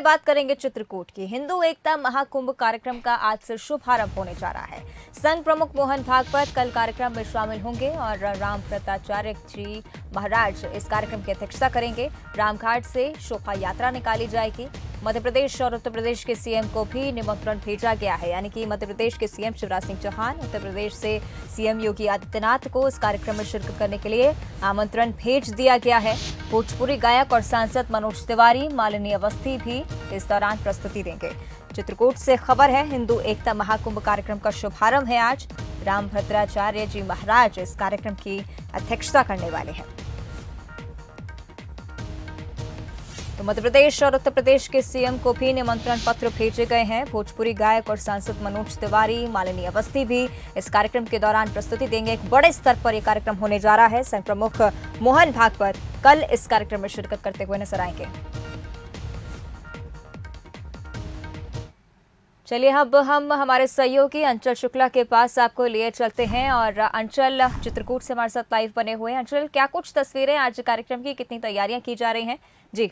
बात करेंगे चित्रकूट की। हिंदू एकता महाकुंभ कार्यक्रम का आज से शुभारंभ होने जा रहा है। संघ प्रमुख मोहन भागवत कल कार्यक्रम में शामिल होंगे और रामप्रताचार्य जी महाराज इस कार्यक्रम की अध्यक्षता करेंगे। रामघाट से शोभा यात्रा निकाली जाएगी। मध्य प्रदेश और उत्तर प्रदेश के सीएम को भी निमंत्रण भेजा गया है, यानी कि मध्य प्रदेश के सीएम शिवराज सिंह चौहान, उत्तर प्रदेश से सीएम योगी आदित्यनाथ को इस कार्यक्रम में शिरकत करने के लिए आमंत्रण भेज दिया गया है। भोजपुरी गायक और सांसद मनोज तिवारी, मालिनी अवस्थी भी इस दौरान प्रस्तुति देंगे। चित्रकूट से खबर है, हिंदू एकता महाकुंभ कार्यक्रम का शुभारंभ है आज। रामभद्राचार्य जी महाराज इस कार्यक्रम की अध्यक्षता करने वाले हैं। तो मध्य प्रदेश और उत्तर प्रदेश के सीएम को भी निमंत्रण पत्र भेजे गए हैं। भोजपुरी गायक और सांसद मनोज तिवारी, मालिनी अवस्थी भी इस कार्यक्रम के दौरान प्रस्तुति देंगे। एक बड़े स्तर पर यह कार्यक्रम होने जा रहा है। संघ प्रमुख मोहन भागवत कल इस कार्यक्रम में शिरकत करते हुए नजर आएंगे। चलिए अब हम हमारे सहयोगी अंचल शुक्ला के पास आपको लिए चलते हैं और अंचल चित्रकूट से हमारे साथ लाइव बने हुए हैं। अंचल, क्या कुछ तस्वीरें आज कार्यक्रम की, कितनी तैयारियां की जा रही हैं? जी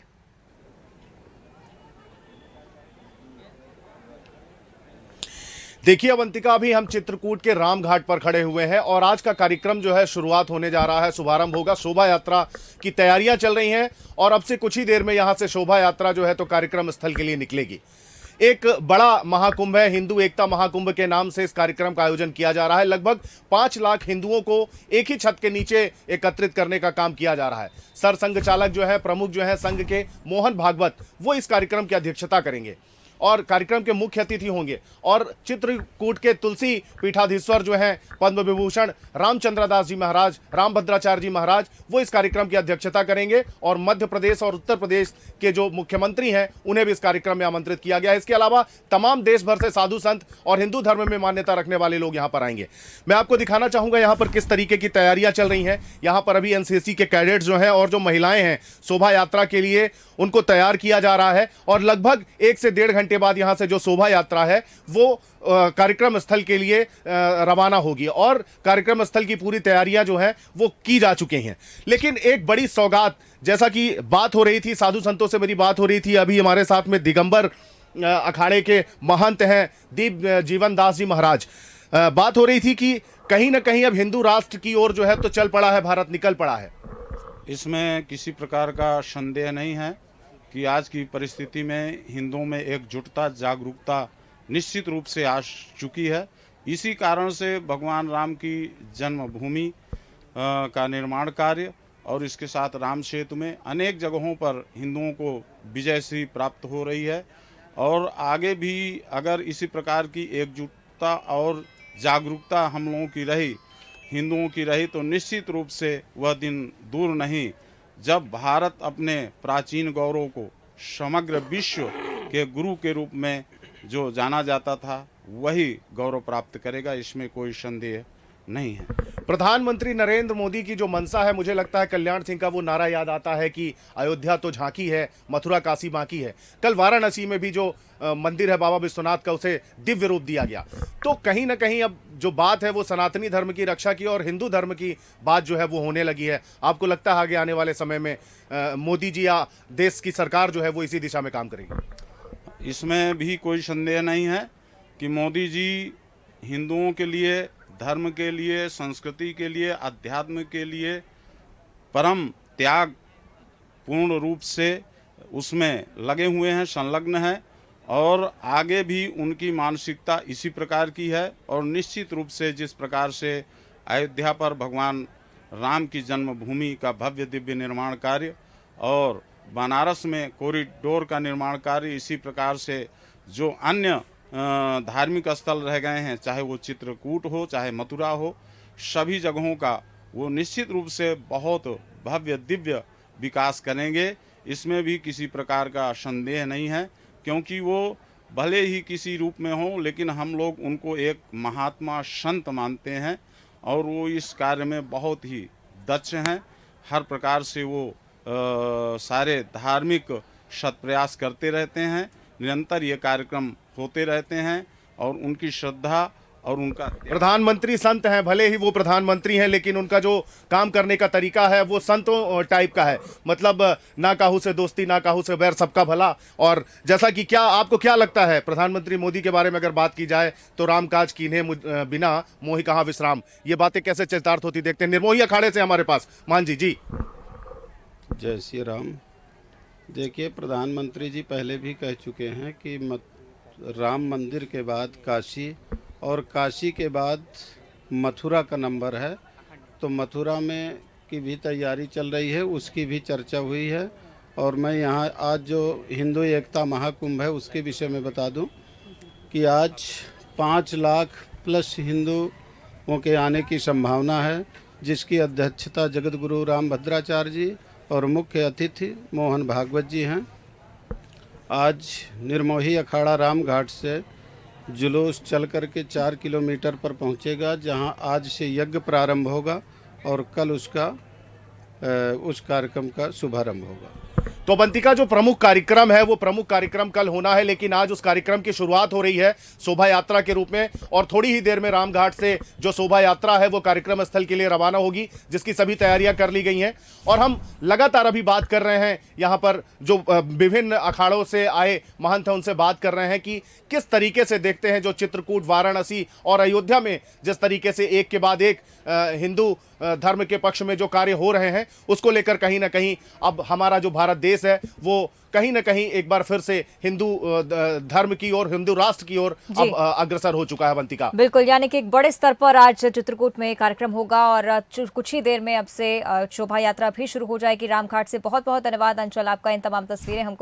देखिए अवंतिका, अभी हम चित्रकूट के रामघाट पर खड़े हुए हैं और आज का कार्यक्रम जो है शुरुआत होने जा रहा है, शुभारंभ होगा। शोभा यात्रा की तैयारियां चल रही हैं और अब से कुछ ही देर में यहां से शोभा यात्रा जो है तो कार्यक्रम स्थल के लिए निकलेगी। एक बड़ा महाकुंभ है, हिंदू एकता महाकुंभ के नाम से इस कार्यक्रम का आयोजन किया जा रहा है। लगभग 5 लाख हिंदुओं को एक ही छत के नीचे एकत्रित करने का काम किया जा रहा है। सरसंघ चालक जो है, प्रमुख जो है संघ के मोहन भागवत, वो इस कार्यक्रम की अध्यक्षता करेंगे और कार्यक्रम के मुख्य अतिथि होंगे। और चित्रकूट के तुलसी पीठाधीश्वर जो हैं पद्म विभूषण रामचंद्र दास जी महाराज, रामभद्राचार्य जी महाराज, वो इस कार्यक्रम की अध्यक्षता करेंगे। और मध्य प्रदेश और उत्तर प्रदेश के जो मुख्यमंत्री हैं उन्हें भी इस कार्यक्रम में आमंत्रित किया गया है। इसके अलावा तमाम देश भर से साधु संत और हिंदू धर्म में मान्यता रखने वाले लोग यहाँ पर आएंगे। मैं आपको दिखाना चाहूंगा यहाँ पर किस तरीके की तैयारियां चल रही हैं। यहाँ पर अभी एनसीसी के कैडेट्स जो हैं और जो महिलाएं हैं, शोभा यात्रा के लिए उनको तैयार किया जा रहा है और लगभग 1 से 1.5 घंटे बाद यहां से जो शोभा यात्रा है वो कार्यक्रम स्थल के लिए रवाना होगी और कार्यक्रम स्थल की पूरी तैयारियां जो हैं वो की जा चुकी हैं। लेकिन एक बड़ी सौगात, जैसा कि बात हो रही थी, साधु संतों से मेरी बात हो रही थी, अभी हमारे साथ में दिगंबर अखाड़े के महंत हैं दीप जीवन दास जी महाराज। बात हो रही थी कि कहीं ना कहीं अब हिंदू राष्ट्र की ओर जो है तो चल पड़ा है, भारत निकल पड़ा है। इसमें किसी प्रकार का संदेह नहीं है कि आज की परिस्थिति में हिंदुओं में एकजुटता, जागरूकता निश्चित रूप से आ चुकी है। इसी कारण से भगवान राम की जन्मभूमि का निर्माण कार्य और इसके साथ राम सेतु में अनेक जगहों पर हिंदुओं को विजय श्री प्राप्त हो रही है। और आगे भी अगर इसी प्रकार की एकजुटता और जागरूकता हम लोगों की रही, हिंदुओं की रही, तो निश्चित रूप से वह दिन दूर नहीं जब भारत अपने प्राचीन गौरव को समग्र विश्व के गुरु के रूप में जो जाना जाता था वही गौरव प्राप्त करेगा। इसमें कोई संदेह नहीं है। प्रधानमंत्री नरेंद्र मोदी की जो मंशा है, मुझे लगता है कल्याण सिंह का वो नारा याद आता है कि अयोध्या तो झांकी है, मथुरा काशी बाकी है। कल वाराणसी में भी जो मंदिर है बाबा विश्वनाथ का, उसे दिव्य रूप दिया गया। तो कहीं ना कहीं अब जो बात है वो सनातनी धर्म की रक्षा की और हिंदू धर्म की बात जो है वो होने लगी है। आपको लगता है आगे आने वाले समय में मोदी जी या देश की सरकार जो है वो इसी दिशा में काम करेगी? इसमें भी कोई संदेह नहीं है कि मोदी जी हिंदुओं के लिए, धर्म के लिए, संस्कृति के लिए, अध्यात्म के लिए परम त्याग पूर्ण रूप से उसमें लगे हुए हैं, संलग्न हैं और आगे भी उनकी मानसिकता इसी प्रकार की है। और निश्चित रूप से जिस प्रकार से अयोध्या पर भगवान राम की जन्मभूमि का भव्य दिव्य निर्माण कार्य और बनारस में कॉरिडोर का निर्माण कार्य, इसी प्रकार से जो अन्य धार्मिक स्थल रह गए हैं, चाहे वो चित्रकूट हो, चाहे मथुरा हो, सभी जगहों का वो निश्चित रूप से बहुत भव्य दिव्य विकास करेंगे। इसमें भी किसी प्रकार का संदेह नहीं है, क्योंकि वो भले ही किसी रूप में हो लेकिन हम लोग उनको एक महात्मा संत मानते हैं और वो इस कार्य में बहुत ही दक्ष हैं। हर प्रकार से वो सारे धार्मिक सत्प्रयास करते रहते हैं, निरंतर ये कार्यक्रम होते रहते हैं और उनकी श्रद्धा और उनका प्रधानमंत्री संत हैं, भले ही वो प्रधानमंत्री हैं, लेकिन उनका जो काम करने का तरीका है वो संतों टाइप का है। मतलब ना काहू से दोस्ती, ना काहू से बैर, सबका भला। और जैसा कि आपको क्या लगता है प्रधानमंत्री मोदी के बारे में अगर बात की जाए तो राम काज कीन्हे बिना मोहि कहाँ विश्राम, ये बातें कैसे चरितार्थ होती देखते हैं? निर्मोही अखाड़े से हमारे पास मान जी। जी जय श्री राम। देखिए, प्रधानमंत्री जी पहले भी कह चुके हैं कि राम मंदिर के बाद काशी और काशी के बाद मथुरा का नंबर है, तो मथुरा में की भी तैयारी चल रही है, उसकी भी चर्चा हुई है। और मैं यहाँ आज जो हिंदू एकता महाकुंभ है उसके विषय में बता दूं कि आज 5 लाख प्लस हिंदुओं के आने की संभावना है, जिसकी अध्यक्षता जगत गुरु रामभद्राचार्य जी और मुख्य अतिथि मोहन भागवत जी हैं। आज निर्मोही अखाड़ा राम घाट से जुलूस चल कर के 4 किलोमीटर पर पहुंचेगा, जहां आज से यज्ञ प्रारंभ होगा और कल उस कार्यक्रम का शुभारंभ होगा। तो बंतिका, जो प्रमुख कार्यक्रम है वो प्रमुख कार्यक्रम कल होना है, लेकिन आज उस कार्यक्रम की शुरुआत हो रही है शोभा यात्रा के रूप में, और थोड़ी ही देर में रामघाट से जो शोभा यात्रा है वो कार्यक्रम स्थल के लिए रवाना होगी, जिसकी सभी तैयारियां कर ली गई हैं। और हम लगातार अभी बात कर रहे हैं यहाँ पर जो विभिन्न अखाड़ों से आए महंत हैं, उनसे बात कर रहे हैं कि किस तरीके से देखते हैं जो चित्रकूट, वाराणसी और अयोध्या में जिस तरीके से एक के बाद एक हिंदू धर्म के पक्ष में जो कार्य हो रहे हैं, उसको लेकर कहीं ना कहीं अब हमारा जो भारत देश है वो कहीं ना कहीं एक बार फिर से हिंदू धर्म की ओर, हिंदू राष्ट्र की ओर अब अग्रसर हो चुका है। बंतिका, बिल्कुल, यानी कि एक बड़े स्तर पर आज चित्रकूट में कार्यक्रम होगा और कुछ ही देर में अब से शोभा यात्रा भी शुरू हो जाएगी रामघाट से। बहुत बहुत धन्यवाद अंचल, आपका इन तमाम तस्वीरें हमको